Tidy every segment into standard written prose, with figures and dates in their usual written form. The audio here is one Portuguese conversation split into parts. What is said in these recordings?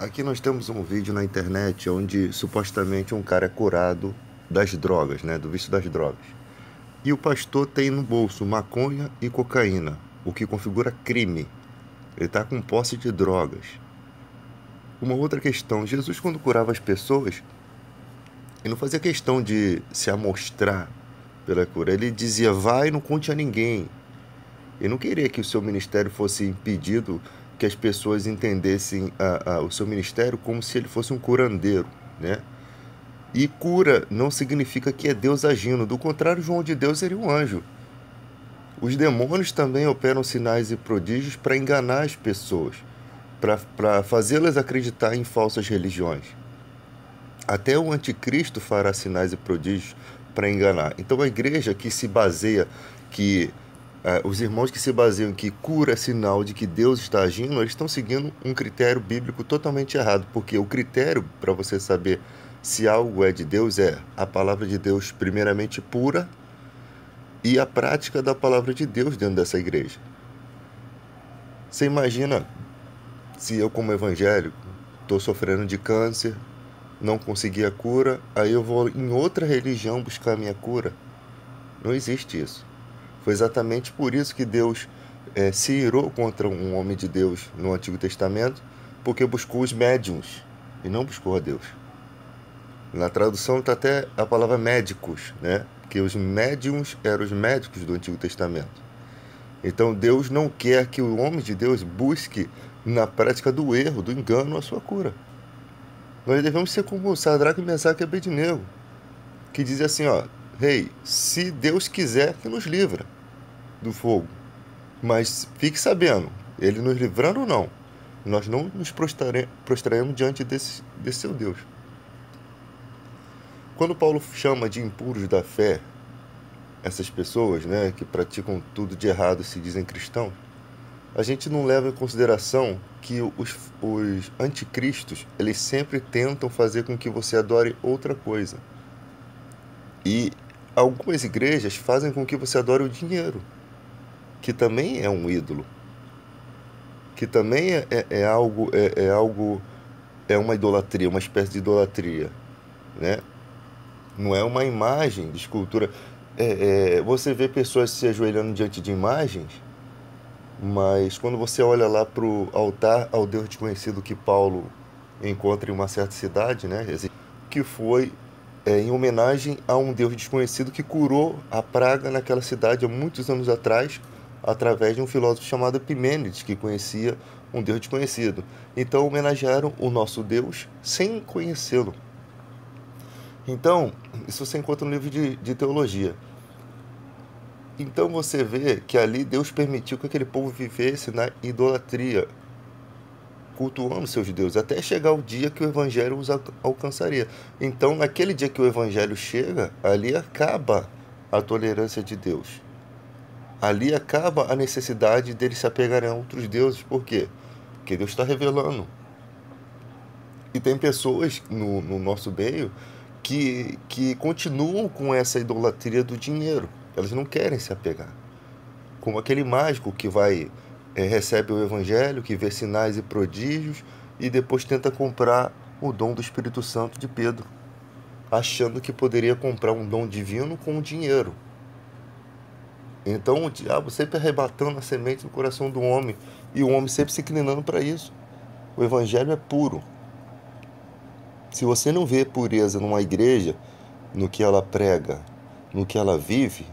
Aqui nós temos um vídeo na internet onde supostamente um cara é curado das drogas, né, do vício das drogas. E o pastor tem no bolso maconha e cocaína, o que configura crime. Ele está com posse de drogas. Uma outra questão, Jesus quando curava as pessoas, ele não fazia questão de se amostrar pela cura. Ele dizia, vai e não conte a ninguém. Ele não queria que o seu ministério fosse impedido, que as pessoas entendessem o seu ministério como se ele fosse um curandeiro, né? E cura não significa que é Deus agindo. Do contrário, João de Deus seria um anjo. Os demônios também operam sinais e prodígios para enganar as pessoas, para fazê-las acreditar em falsas religiões. Até o anticristo fará sinais e prodígios para enganar. Então a igreja que se baseia que os irmãos que se baseiam que cura é sinal de que Deus está agindo, eles estão seguindo um critério bíblico totalmente errado, porque o critério para você saber se algo é de Deus é a palavra de Deus primeiramente pura e a prática da palavra de Deus dentro dessa igreja. Você imagina se eu como evangélico estou sofrendo de câncer, não consegui a cura, aí eu vou em outra religião buscar a minha cura? Não existe isso. Foi exatamente por isso que Deus se irou contra um homem de Deus no Antigo Testamento, porque buscou os médiuns e não buscou a Deus. Na tradução está até a palavra médicos, né? Porque os médiuns eram os médicos do Antigo Testamento. Então Deus não quer que o homem de Deus busque na prática do erro, do engano, a sua cura. Nós devemos ser como Sadraque, Mesaque e Abednego, que dizem assim, ó, Rei, se Deus quiser que nos livra do fogo, mas fique sabendo, ele nos livrando ou não, nós não nos prostraremos diante desse seu Deus. Quando Paulo chama de impuros da fé essas pessoas, né, que praticam tudo de errado e se dizem cristãos, a gente não leva em consideração que os anticristos, eles sempre tentam fazer com que você adore outra coisa. E algumas igrejas fazem com que você adore o dinheiro, que também é um ídolo, que também é uma idolatria, uma espécie de idolatria, né? Não é uma imagem de escultura. Você vê pessoas se ajoelhando diante de imagens, mas quando você olha lá para o altar ao Deus desconhecido que Paulo encontra em uma certa cidade, né? Que foi em homenagem a um Deus desconhecido que curou a praga naquela cidade há muitos anos atrás, através de um filósofo chamado Epimênides, que conhecia um Deus desconhecido. Então homenagearam o nosso Deus sem conhecê-lo. Então, isso você encontra no livro de teologia. Então você vê que ali Deus permitiu que aquele povo vivesse na idolatria, cultuando seus deuses, até chegar o dia que o evangelho os alcançaria. Então, naquele dia que o evangelho chega, ali acaba a tolerância de Deus. Ali acaba a necessidade deles se apegarem a outros deuses. Por quê? Porque Deus está revelando. E tem pessoas no nosso meio que continuam com essa idolatria do dinheiro. Elas não querem se apegar. Como aquele mágico que recebe o evangelho, que vê sinais e prodígios e depois tenta comprar o dom do Espírito Santo de Pedro, achando que poderia comprar um dom divino com dinheiro. Então o diabo sempre arrebatando a semente no coração do homem e o homem sempre se inclinando para isso. O evangelho é puro. Se você não vê pureza numa igreja, no que ela prega, no que ela vive,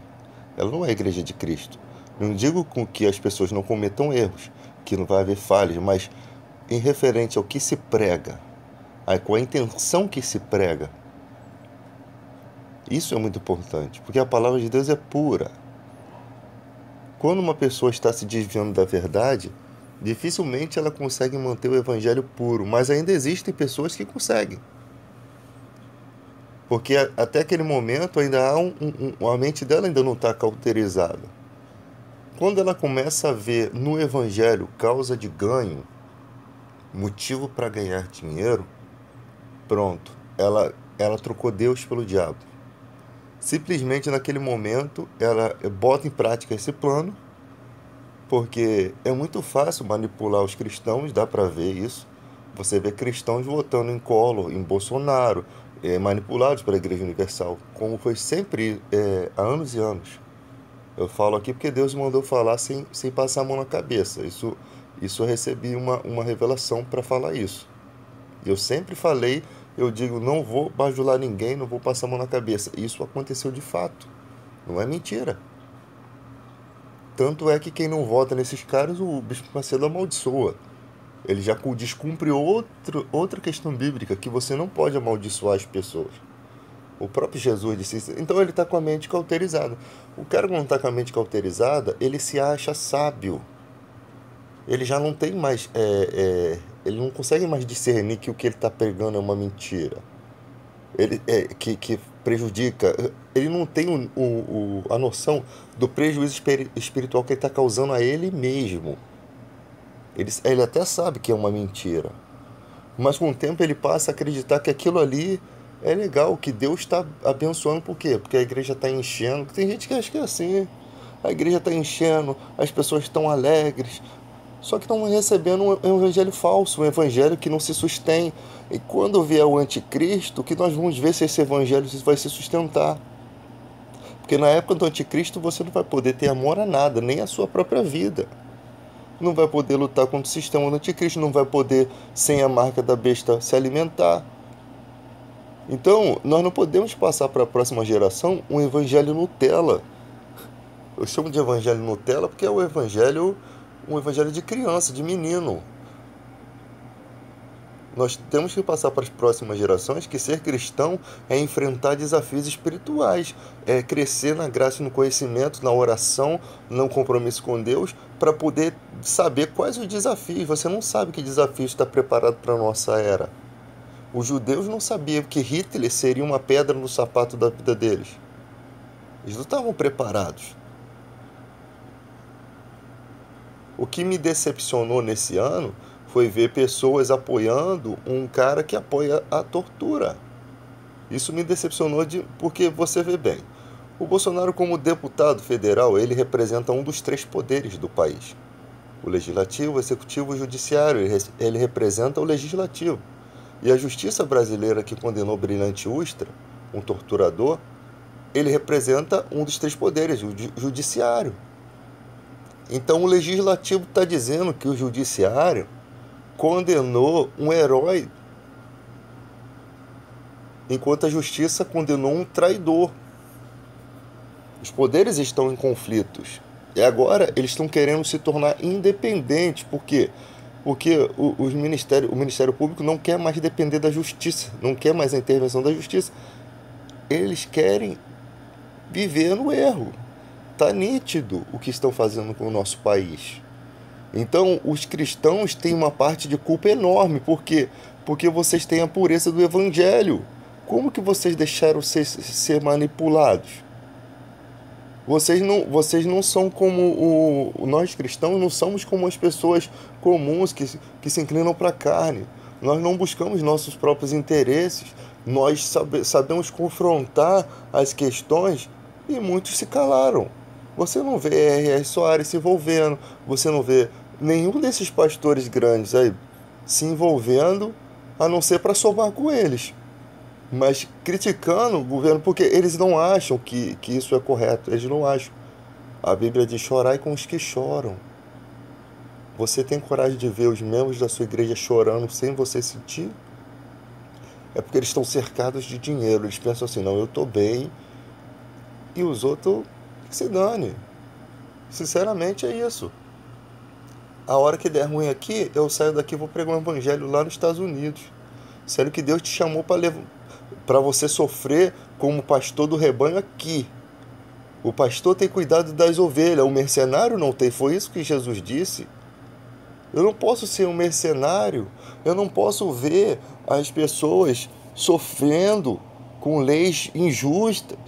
ela não é a igreja de Cristo. Não digo com que as pessoas não cometam erros, que não vai haver falhas, mas em referente ao que se prega, com a intenção que se prega, isso é muito importante, porque a palavra de Deus é pura. Quando uma pessoa está se desviando da verdade, dificilmente ela consegue manter o evangelho puro, mas ainda existem pessoas que conseguem. Porque até aquele momento ainda há a mente dela ainda não está cauterizada. Quando ela começa a ver no evangelho causa de ganho, motivo para ganhar dinheiro, pronto, ela trocou Deus pelo diabo. Simplesmente naquele momento ela bota em prática esse plano, porque é muito fácil manipular os cristãos, dá para ver isso. Você vê cristãos votando em Collor, em Bolsonaro, manipulados pela Igreja Universal, como foi sempre há anos e anos. Eu falo aqui porque Deus me mandou falar sem passar a mão na cabeça. Isso eu recebi uma revelação para falar isso. Eu sempre falei, eu digo, não vou bajular ninguém, não vou passar a mão na cabeça. Isso aconteceu de fato, não é mentira. Tanto é que quem não vota nesses caras, o Bispo Macedo amaldiçoa. Ele já descumpre outra questão bíblica, que você não pode amaldiçoar as pessoas. O próprio Jesus disse isso. Então ele está com a mente cauterizada. O cara que não está com a mente cauterizada, ele se acha sábio. Ele já não tem mais... ele não consegue mais discernir que o que ele está pregando é uma mentira. Que prejudica. Ele não tem a noção do prejuízo espiritual que ele está causando a ele mesmo. Ele até sabe que é uma mentira. Mas com o tempo ele passa a acreditar que aquilo ali é legal, que Deus está abençoando. Por quê? Porque a igreja está enchendo. Tem gente que acha que é assim. A igreja está enchendo, as pessoas estão alegres. Só que estão recebendo um evangelho falso, um evangelho que não se sustém. E quando vier o anticristo, que nós vamos ver se esse evangelho vai se sustentar. Porque na época do anticristo você não vai poder ter amor a nada, nem a sua própria vida. Não vai poder lutar contra o sistema do anticristo, não vai poder, sem a marca da besta, se alimentar. Então, nós não podemos passar para a próxima geração um evangelho Nutella. Eu chamo de evangelho Nutella porque é um evangelho de criança, de menino. Nós temos que passar para as próximas gerações que ser cristão é enfrentar desafios espirituais, é crescer na graça e no conhecimento, na oração, no compromisso com Deus, para poder saber quais os desafios. Você não sabe que desafio está preparado para a nossa era. Os judeus não sabiam que Hitler seria uma pedra no sapato da vida deles. Eles não estavam preparados. O que me decepcionou nesse ano foi ver pessoas apoiando um cara que apoia a tortura. Isso me decepcionou porque você vê bem. O Bolsonaro, como deputado federal, ele representa um dos 3 poderes do país. O legislativo, o executivo e o judiciário. Ele representa o legislativo. E a justiça brasileira que condenou Brilhante Ustra, um torturador, ele representa um dos 3 poderes, o judiciário. Então o legislativo está dizendo que o judiciário condenou um herói, enquanto a justiça condenou um traidor. Os poderes estão em conflitos. E agora eles estão querendo se tornar independentes. Por quê? Porque o Ministério Público não quer mais depender da justiça, não quer mais a intervenção da justiça. Eles querem viver no erro. Está nítido o que estão fazendo com o nosso país. Então, os cristãos têm uma parte de culpa enorme. Por quê? Porque vocês têm a pureza do Evangelho. Como que vocês deixaram ser manipulados? Vocês não são como nós cristãos não somos como as pessoas comuns que se inclinam para a carne. Nós não buscamos nossos próprios interesses. Nós sabemos confrontar as questões e muitos se calaram. Você não vê R.R. Soares se envolvendo, você não vê nenhum desses pastores grandes aí se envolvendo, a não ser para somar com eles. Mas criticando o governo, porque eles não acham que isso é correto, eles não acham. A Bíblia diz: chorai com os que choram. Você tem coragem de ver os membros da sua igreja chorando sem você sentir? É porque eles estão cercados de dinheiro, eles pensam assim: não, eu estou bem e os outros que se dane. Sinceramente é isso. A hora que der ruim aqui, eu saio daqui e vou pregar um evangelho lá nos Estados Unidos. Sério que Deus te chamou para você sofrer como pastor do rebanho aqui. O pastor tem cuidado das ovelhas, o mercenário não tem. Foi isso que Jesus disse. Eu não posso ser um mercenário, eu não posso ver as pessoas sofrendo com leis injustas.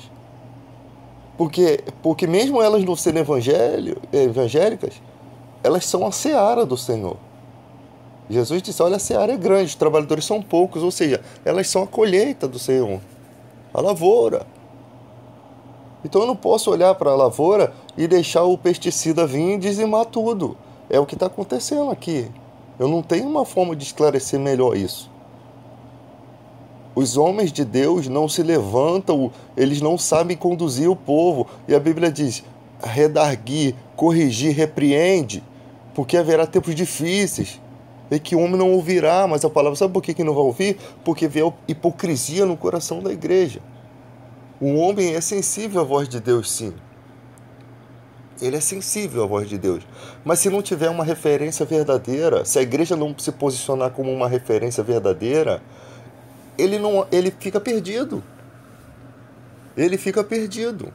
Porque mesmo elas não sendo evangélicas, elas são a seara do Senhor. Jesus disse: olha, a seara é grande, os trabalhadores são poucos, ou seja, elas são a colheita do Senhor, a lavoura. Então eu não posso olhar para a lavoura e deixar o pesticida vir e dizimar tudo. É o que está acontecendo aqui. Eu não tenho uma forma de esclarecer melhor isso. Os homens de Deus não se levantam, eles não sabem conduzir o povo. E a Bíblia diz: redarguir, corrigir, repreende, porque haverá tempos difíceis e que o homem não ouvirá. Mas a palavra, sabe por que não vai ouvir? Porque vê a hipocrisia no coração da igreja. O homem é sensível à voz de Deus, sim. Ele é sensível à voz de Deus. Mas se não tiver uma referência verdadeira, se a igreja não se posicionar como uma referência verdadeira, ele fica perdido. Ele fica perdido.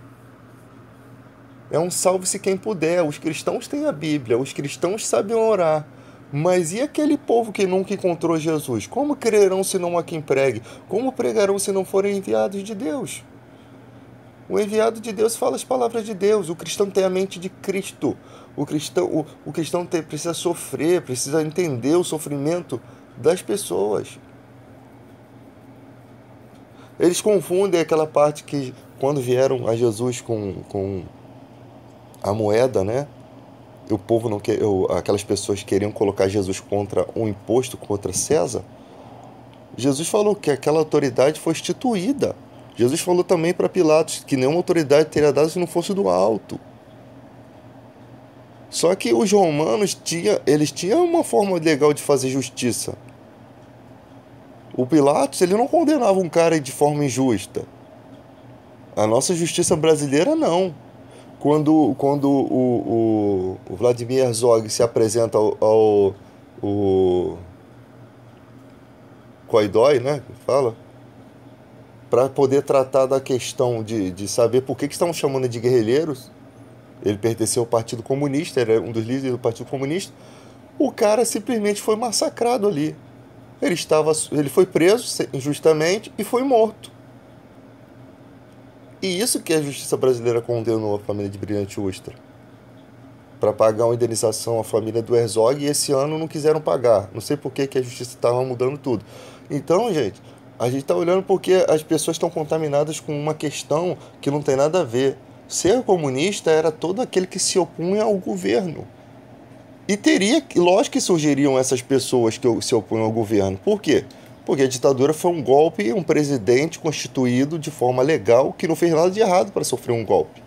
É um salve-se quem puder. Os cristãos têm a Bíblia, os cristãos sabem orar. Mas e aquele povo que nunca encontrou Jesus? Como crerão se não há quem pregue? Como pregarão se não forem enviados de Deus? O enviado de Deus fala as palavras de Deus. O cristão tem a mente de Cristo. O cristão precisa sofrer, precisa entender o sofrimento das pessoas. Eles confundem aquela parte que, quando vieram a Jesus com a moeda, né? O povo não quer, aquelas pessoas queriam colocar Jesus contra um imposto, contra César. Jesus falou que aquela autoridade foi instituída. Jesus falou também para Pilatos que nenhuma autoridade teria dado se não fosse do alto. Só que os romanos eles tinham uma forma legal de fazer justiça. O Pilatos, ele não condenava um cara de forma injusta. A nossa justiça brasileira, não. Quando o Vladimir Herzog se apresenta ao Coidói, né? Fala. Para poder tratar da questão de saber por que estavam chamando de guerrilheiros. Ele pertenceu ao Partido Comunista, era um dos líderes do Partido Comunista. O cara simplesmente foi massacrado ali. Ele foi preso injustamente e foi morto. E isso que a justiça brasileira condenou a família de Brilhante Ustra. Para pagar uma indenização à família do Herzog, e esse ano não quiseram pagar. Não sei por que a justiça estava mudando tudo. Então, gente, a gente está olhando porque as pessoas estão contaminadas com uma questão que não tem nada a ver. Ser comunista era todo aquele que se opunha ao governo. E lógico que surgiriam essas pessoas que se opunham ao governo. Por quê? Porque a ditadura foi um golpe, um presidente constituído de forma legal que não fez nada de errado para sofrer um golpe.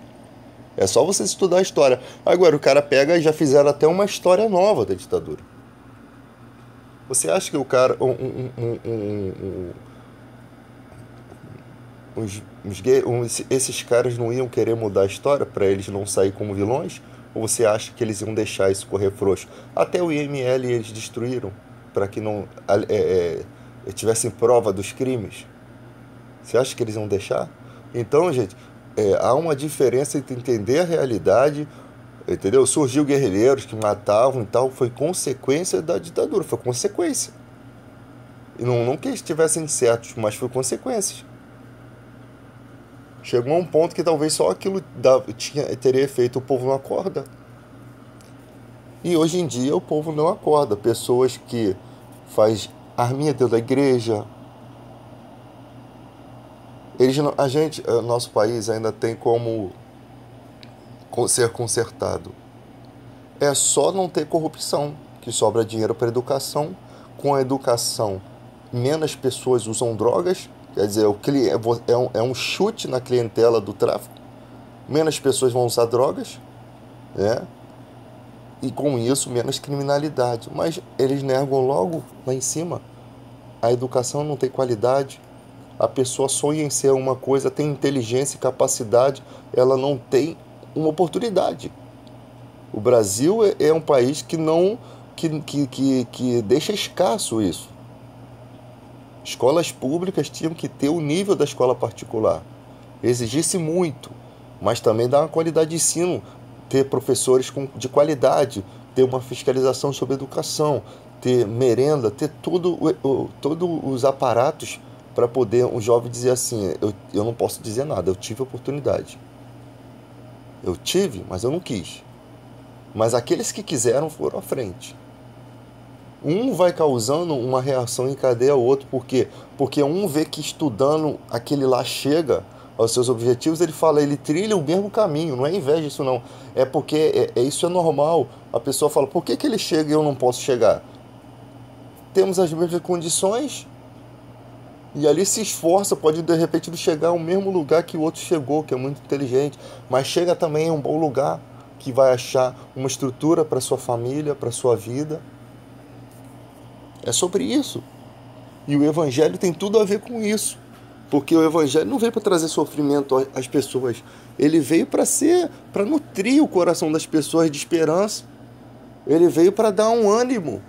É só você estudar a história. Agora, o cara pega e já fizeram até uma história nova da ditadura. Você acha que o cara... esses caras não iam querer mudar a história para eles não sair como vilões? Ou você acha que eles iam deixar isso correr frouxo? Até o IML eles destruíram para que não tivessem prova dos crimes. Você acha que eles iam deixar? Então, gente, há uma diferença entre entender a realidade, entendeu? Surgiu guerrilheiros que matavam e tal, foi consequência da ditadura, foi consequência. E não que eles estivessem certos, mas foi consequências. Chegou a um ponto que talvez só aquilo teria efeito, o povo não acorda. E hoje em dia o povo não acorda. Pessoas que faz arminha dentro da igreja. Nosso país ainda tem como ser consertado. É só não ter corrupção, que sobra dinheiro para educação. Com a educação, menos pessoas usam drogas. Quer dizer, é um chute na clientela do tráfico. Menos pessoas vão usar drogas, né? E com isso, menos criminalidade. Mas eles negam logo lá em cima. A educação não tem qualidade. A pessoa sonha em ser uma coisa, tem inteligência e capacidade. Ela não tem uma oportunidade. O Brasil é um país que deixa escasso isso. Escolas públicas tinham que ter o nível da escola particular. Exigisse muito, mas também dar uma qualidade de ensino, ter professores de qualidade, ter uma fiscalização sobre educação, ter merenda, ter todos os aparatos para poder um jovem dizer assim, eu não posso dizer nada, eu tive oportunidade. Eu tive, mas eu não quis. Mas aqueles que quiseram foram à frente. Um vai causando uma reação em cadeia ao outro. Por quê? Porque um vê que estudando aquele lá chega aos seus objetivos, ele trilha o mesmo caminho. Não é inveja isso não. É porque isso é normal. A pessoa fala, por que ele chega e eu não posso chegar? temos as mesmas condições e ali se esforça, pode de repente não chegar ao mesmo lugar que o outro chegou, que é muito inteligente, mas chega também a um bom lugar, que vai achar uma estrutura para sua família, para sua vida. É sobre isso. E o Evangelho tem tudo a ver com isso. Porque o Evangelho não veio para trazer sofrimento às pessoas. Ele veio para nutrir o coração das pessoas de esperança. Ele veio para dar um ânimo.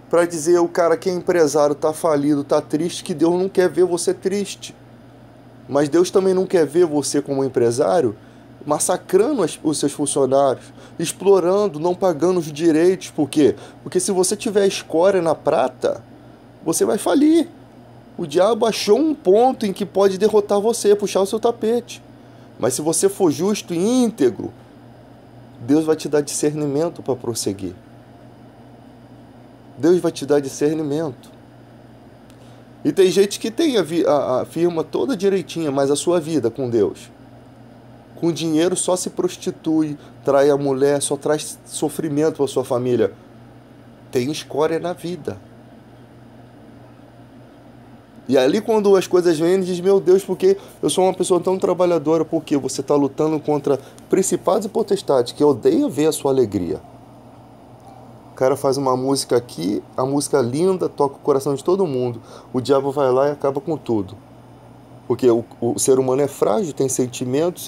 Para dizer o cara que é empresário, está falido, está triste, que Deus não quer ver você triste. Mas Deus também não quer ver você como empresário massacrando os seus funcionários, explorando, não pagando os direitos. Por quê? Porque se você tiver escória na prata, você vai falir. O diabo achou um ponto em que pode derrotar você, puxar o seu tapete. Mas se você for justo e íntegro, Deus vai te dar discernimento para prosseguir. Deus vai te dar discernimento. E tem gente que tem a firma toda direitinha, mas a sua vida com Deus, com dinheiro, só se prostitui, trai a mulher, só traz sofrimento para sua família. Tem escória na vida. E ali quando as coisas vêm, ele diz, meu Deus, porque eu sou uma pessoa tão trabalhadora, porque você está lutando contra principados e potestades, que odeiam ver a sua alegria. O cara faz uma música aqui, a música linda, toca o coração de todo mundo. O diabo vai lá e acaba com tudo. Porque o ser humano é frágil, tem sentimentos,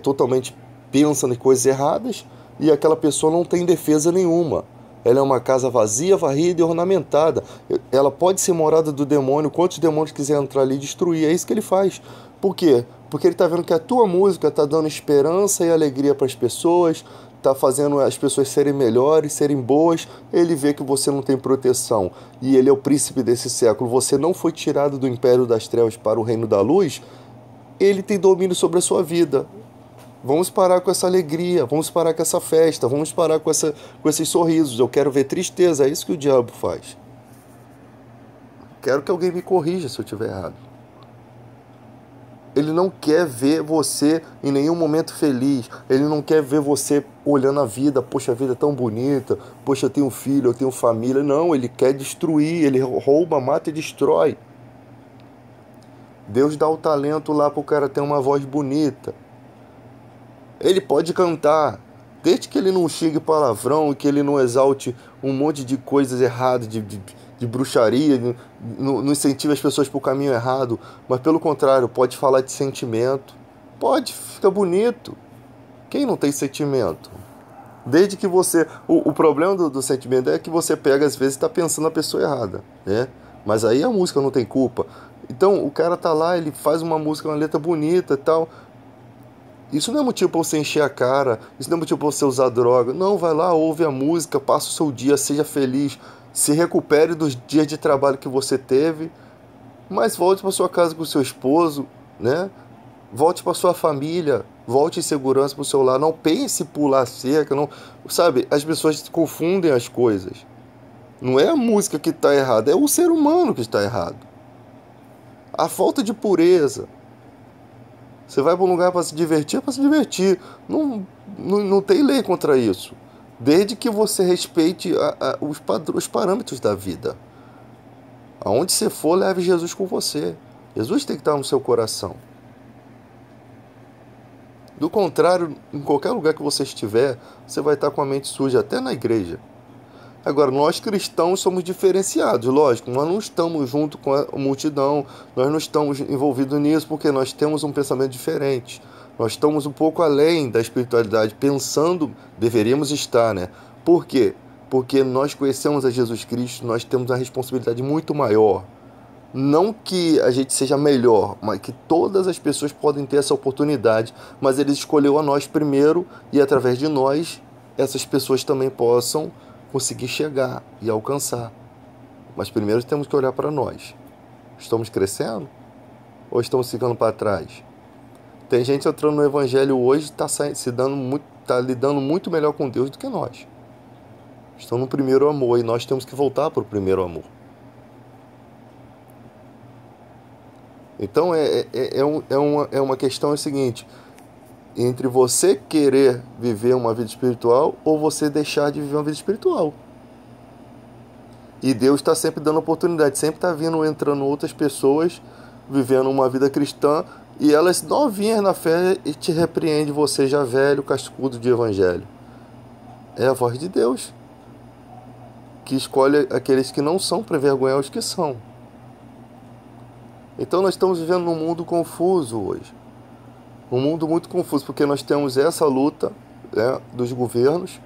totalmente pensa em coisas erradas, e aquela pessoa não tem defesa nenhuma. Ela é uma casa vazia, varrida e ornamentada. Ela pode ser morada do demônio, quantos demônios quiser entrar ali e destruir. É isso que ele faz. Por quê? Porque ele está vendo que a tua música está dando esperança e alegria para as pessoas, está fazendo as pessoas serem melhores, serem boas. Ele vê que você não tem proteção e ele é o príncipe desse século. Você não foi tirado do império das trevas para o reino da luz. Ele tem domínio sobre a sua vida. Vamos parar com essa alegria, vamos parar com essa festa, vamos parar com esses sorrisos. Eu quero ver tristeza, é isso que o diabo faz. Quero que alguém me corrija se eu estiver errado. Ele não quer ver você em nenhum momento feliz. Ele não quer ver você olhando a vida. Poxa, a vida é tão bonita. Poxa, eu tenho um filho, eu tenho família. Não, ele quer destruir. Ele rouba, mata e destrói. Deus dá o talento lá para o cara ter uma voz bonita. Ele pode cantar, desde que ele não xingue palavrão e que ele não exalte um monte de coisas erradas, de bruxaria, não incentive as pessoas para o caminho errado, mas pelo contrário, pode falar de sentimento. Pode, fica bonito. Quem não tem sentimento? Desde que você... O problema do sentimento é que você pega, às vezes, e está pensando na pessoa errada, né? Mas aí a música não tem culpa. Então, o cara tá lá, ele faz uma música, uma letra bonita e tal... Isso não é motivo para você encher a cara, isso não é motivo para você usar droga. Não, vai lá, ouve a música, passa o seu dia, seja feliz, se recupere dos dias de trabalho que você teve, mas volte para sua casa com o seu esposo, né? Volte para sua família, volte em segurança para o seu lar. Não pense em pular cerca, não, sabe? As pessoas confundem as coisas. Não é a música que está errada, é o ser humano que está errado. A falta de pureza. Você vai para um lugar para se divertir, é para se divertir. Não tem lei contra isso. Desde que você respeite os parâmetros da vida. Aonde você for, leve Jesus com você. Jesus tem que estar no seu coração. Do contrário, em qualquer lugar que você estiver, você vai estar com a mente suja, até na igreja. Agora, nós cristãos somos diferenciados, lógico, nós não estamos junto com a multidão, nós não estamos envolvidos nisso porque nós temos um pensamento diferente. Nós estamos um pouco além da espiritualidade, pensando, deveríamos estar, né? Por quê? Porque nós conhecemos a Jesus Cristo, nós temos uma responsabilidade muito maior. Não que a gente seja melhor, mas que todas as pessoas podem ter essa oportunidade, mas Ele escolheu a nós primeiro e através de nós, essas pessoas também possam conseguir chegar e alcançar. Mas primeiro temos que olhar para nós. Estamos crescendo? Ou estamos ficando para trás? Tem gente entrando no Evangelho hoje e está lidando muito melhor com Deus do que nós. Estão no primeiro amor e nós temos que voltar para o primeiro amor. Então é uma questão seguinte, entre você querer viver uma vida espiritual ou você deixar de viver uma vida espiritual. E Deus está sempre dando oportunidade, sempre está vindo, entrando outras pessoas, vivendo uma vida cristã, e elas novinhas na fé e te repreende, você já velho, cascudo de evangelho. É a voz de Deus, que escolhe aqueles que não são para envergonhar os que são. Então nós estamos vivendo num mundo confuso hoje. Um mundo muito confuso, porque nós temos essa luta, né, dos governos,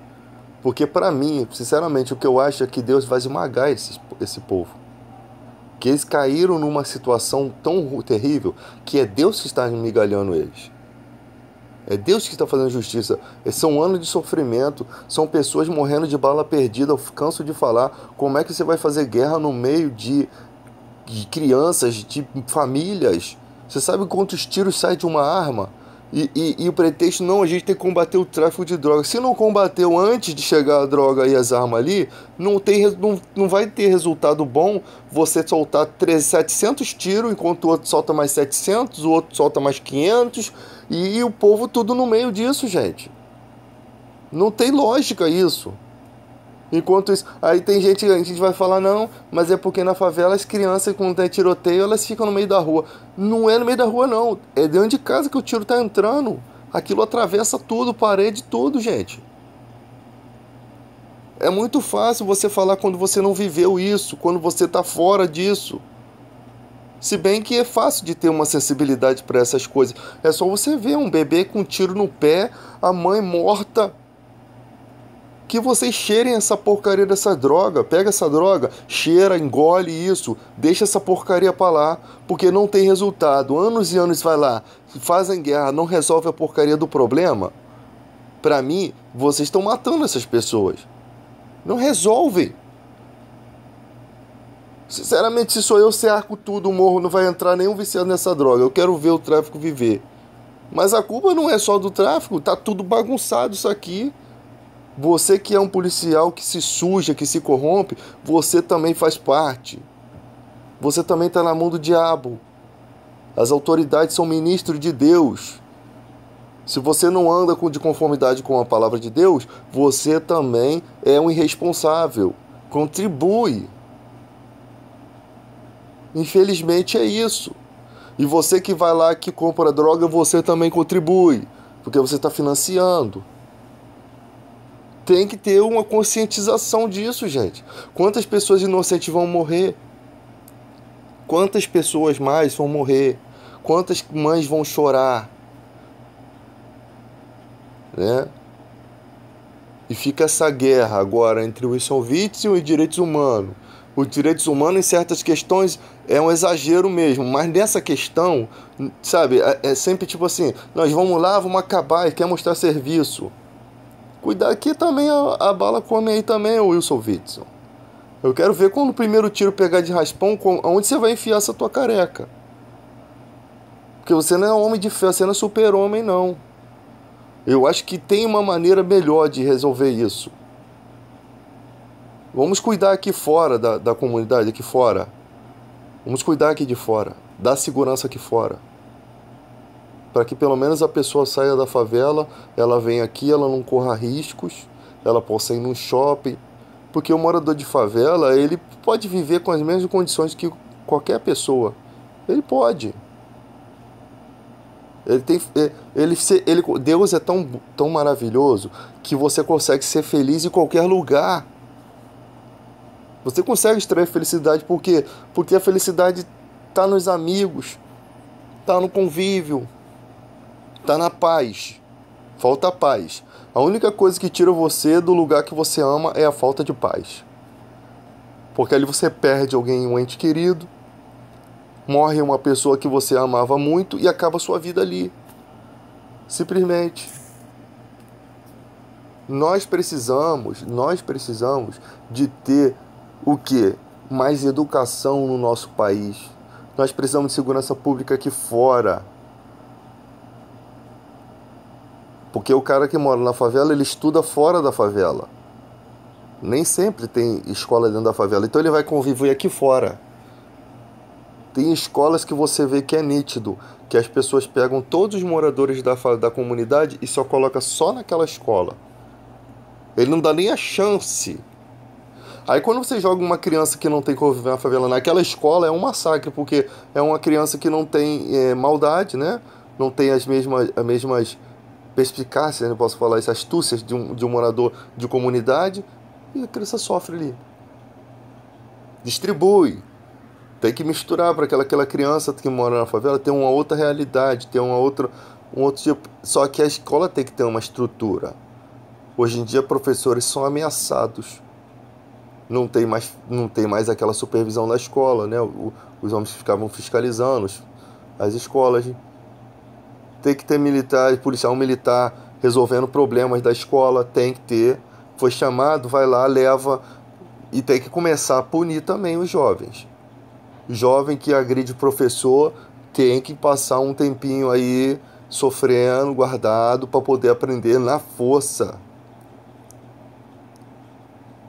porque para mim, sinceramente, o que eu acho é que Deus vai esmagar esse povo. Que eles caíram numa situação tão terrível que é Deus que está migalhando eles. É Deus que está fazendo justiça. São anos de sofrimento, são pessoas morrendo de bala perdida. Eu canso de falar. Como é que você vai fazer guerra no meio de crianças, de famílias? Você sabe quantos tiros saem de uma arma? E o pretexto, não, a gente tem que combater o tráfico de drogas. Se não combateu antes de chegar a droga e as armas ali, não vai ter resultado bom você soltar 700 tiros, enquanto o outro solta mais 700, o outro solta mais 500, e o povo tudo no meio disso, gente. Não tem lógica isso. Enquanto isso, aí tem gente, a gente vai falar, não, mas é porque na favela as crianças, quando tem tiroteio, elas ficam no meio da rua. Não é no meio da rua, não. É dentro de casa que o tiro tá entrando. Aquilo atravessa tudo, parede, tudo, gente. É muito fácil você falar quando você não viveu isso, quando você tá fora disso. Se bem que é fácil de ter uma sensibilidade para essas coisas. É só você ver um bebê com um tiro no pé, a mãe morta. Que vocês cheirem essa porcaria dessa droga. Pega essa droga, cheira, engole isso, deixa essa porcaria pra lá, porque não tem resultado. Anos e anos vai lá, fazem guerra, não resolve a porcaria do problema. Pra mim, vocês estão matando essas pessoas. Não resolve. Sinceramente, se sou eu, cerco tudo, morro, não vai entrar nenhum viciado nessa droga. Eu quero ver o tráfico viver. Mas a culpa não é só do tráfico, tá tudo bagunçado isso aqui. Você que é um policial que se suja, que se corrompe, você também faz parte. Você também está na mão do diabo. As autoridades são ministros de Deus. Se você não anda de conformidade com a palavra de Deus, você também é um irresponsável. Contribui. Infelizmente é isso. E você que vai lá que compra droga, você também contribui. Porque você está financiando. Tem que ter uma conscientização disso, gente. Quantas pessoas inocentes vão morrer? Quantas pessoas mais vão morrer? Quantas mães vão chorar? Né? E fica essa guerra agora entre o Wilson Witzel e direitos humanos. Os direitos humanos em certas questões é um exagero mesmo, mas nessa questão, sabe, é sempre tipo assim, nós vamos lá, vamos acabar e quer mostrar serviço. Cuidado que também a bala come aí também, o Wilson Witzel. Eu quero ver quando o primeiro tiro pegar de raspão, onde você vai enfiar essa tua careca. Porque você não é homem de fé, você não é super-homem, não. Eu acho que tem uma maneira melhor de resolver isso. Vamos cuidar aqui fora da comunidade, aqui fora. Vamos cuidar aqui de fora, dar segurança aqui fora. Para que pelo menos a pessoa saia da favela, ela venha aqui, ela não corra riscos, ela possa ir no shopping. Porque o morador de favela, ele pode viver com as mesmas condições que qualquer pessoa. Ele pode. Deus é tão maravilhoso que você consegue ser feliz em qualquer lugar. Você consegue extrair felicidade por quê? Porque a felicidade está nos amigos, está no convívio, está na paz. Falta paz. A única coisa que tira você do lugar que você ama é a falta de paz. Porque ali você perde alguém, um ente querido, morre uma pessoa que você amava muito e acaba a sua vida ali. Simplesmente. Nós precisamos de ter o quê? Mais educação no nosso país. Nós precisamos de segurança pública aqui fora. Porque o cara que mora na favela, ele estuda fora da favela. Nem sempre tem escola dentro da favela. Então ele vai conviver aqui fora. Tem escolas que você vê que é nítido, que as pessoas pegam todos os moradores da comunidade e só coloca só naquela escola. Ele não dá nem a chance. Aí quando você joga uma criança que não tem convívio na favela naquela escola, é um massacre, porque é uma criança que não tem maldade, né? Não tem as mesmas perspicácias, não posso falar isso, astúcias de um morador de comunidade, e a criança sofre ali. Distribui. Tem que misturar para aquela criança que mora na favela ter uma outra realidade, ter um outro tipo. Só que a escola tem que ter uma estrutura. Hoje em dia, professores são ameaçados. Não tem mais aquela supervisão da escola, né? Os homens ficavam fiscalizando as escolas. Tem que ter militar, policial militar resolvendo problemas da escola. Tem que ter. Foi chamado, vai lá, leva. E tem que começar a punir também os jovens. Jovem que agride o professor tem que passar um tempinho aí sofrendo, guardado, para poder aprender na força.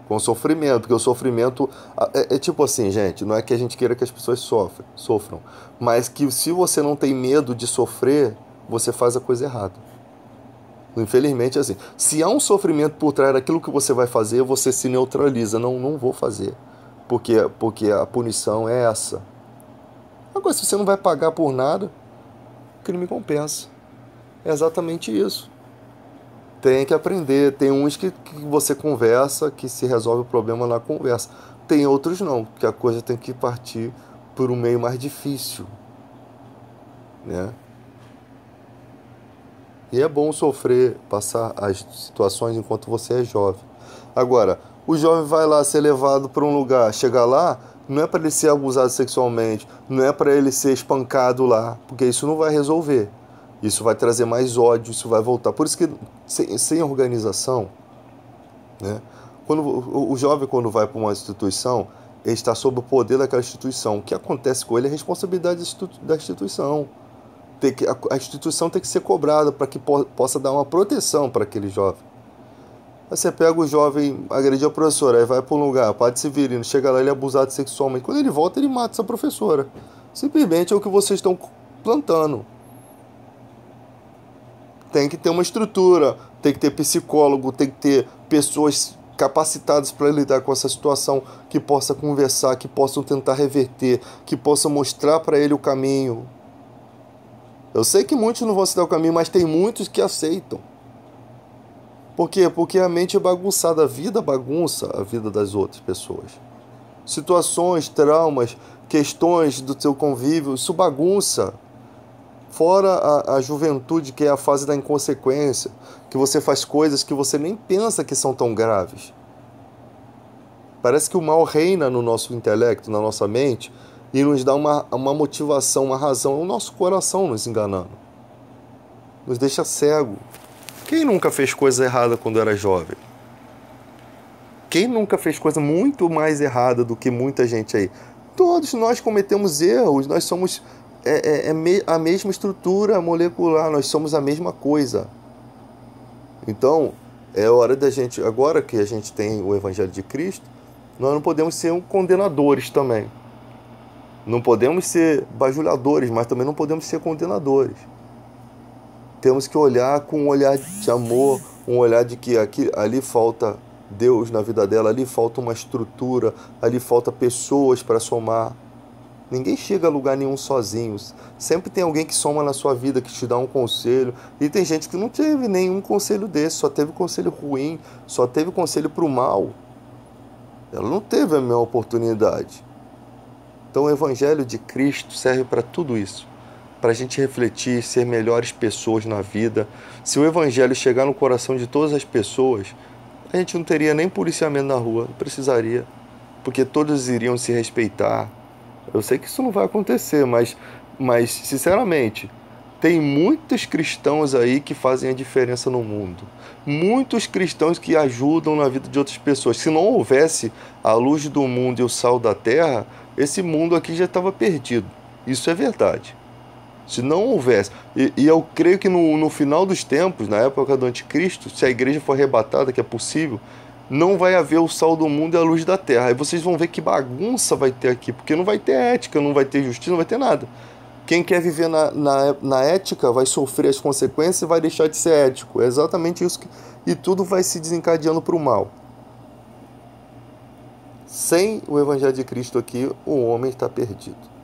Com sofrimento, porque o sofrimento é tipo assim, gente, não é que a gente queira que as pessoas sofram, mas que se você não tem medo de sofrer, você faz a coisa errada. Infelizmente é assim. Se há um sofrimento por trás daquilo que você vai fazer, você se neutraliza. Não vou fazer. Porque a punição é essa. Agora, se você não vai pagar por nada, o crime compensa. É exatamente isso. Tem que aprender. Tem uns que você conversa, que se resolve o problema na conversa. Tem outros não, porque a coisa tem que partir por um meio mais difícil, né? E é bom sofrer, passar as situações enquanto você é jovem. Agora, o jovem vai lá ser levado para um lugar, chegar lá, não é para ele ser abusado sexualmente, não é para ele ser espancado lá, porque isso não vai resolver. Isso vai trazer mais ódio, isso vai voltar. Por isso que, sem organização, né? O jovem, quando vai para uma instituição, ele está sob o poder daquela instituição. O que acontece com ele é responsabilidade da instituição. A instituição tem que ser cobrada para que possa dar uma proteção para aquele jovem. Aí você pega o jovem, agride a professora, aí vai para um lugar, padre Severino, chega lá, ele é abusado sexualmente. Quando ele volta, ele mata essa professora. Simplesmente é o que vocês estão plantando. Tem que ter uma estrutura, tem que ter psicólogo, tem que ter pessoas capacitadas para lidar com essa situação, que possa conversar, que possam tentar reverter, que possam mostrar para ele o caminho. Eu sei que muitos não vão aceitar o caminho, mas tem muitos que aceitam. Por quê? Porque a mente é bagunçada, a vida bagunça a vida das outras pessoas. Situações, traumas, questões do seu convívio, isso bagunça. Fora a juventude, que é a fase da inconsequência, que você faz coisas que você nem pensa que são tão graves. Parece que o mal reina no nosso intelecto, na nossa mente, e nos dá uma motivação, uma razão, o nosso coração nos enganando. Nos deixa cego. Quem nunca fez coisa errada quando era jovem? Quem nunca fez coisa muito mais errada do que muita gente aí? Todos nós cometemos erros, nós somos a mesma estrutura molecular, nós somos a mesma coisa. Então, é hora da gente, agora que a gente tem o Evangelho de Cristo, nós não podemos ser condenadores também. Não podemos ser bajuladores, mas também não podemos ser condenadores. Temos que olhar com um olhar de amor, um olhar de que ali falta Deus na vida dela, ali falta uma estrutura, ali falta pessoas para somar. Ninguém chega a lugar nenhum sozinho. Sempre tem alguém que soma na sua vida, que te dá um conselho. E tem gente que não teve nenhum conselho desse, só teve conselho ruim, só teve conselho para o mal. Ela não teve a minha oportunidade. Então o Evangelho de Cristo serve para tudo isso. Para a gente refletir, ser melhores pessoas na vida. Se o Evangelho chegar no coração de todas as pessoas, a gente não teria nem policiamento na rua, não precisaria. Porque todos iriam se respeitar. Eu sei que isso não vai acontecer, mas sinceramente, tem muitos cristãos aí que fazem a diferença no mundo. Muitos cristãos que ajudam na vida de outras pessoas. Se não houvesse a luz do mundo e o sal da terra, esse mundo aqui já estava perdido. Isso é verdade. Se não houvesse. E eu creio que no final dos tempos, na época do anticristo, se a igreja for arrebatada, que é possível, não vai haver o sal do mundo e a luz da terra. Aí vocês vão ver que bagunça vai ter aqui, porque não vai ter ética, não vai ter justiça, não vai ter nada. Quem quer viver na ética vai sofrer as consequências e vai deixar de ser ético. É exatamente isso. E tudo vai se desencadeando para o mal. Sem o Evangelho de Cristo aqui, o homem está perdido.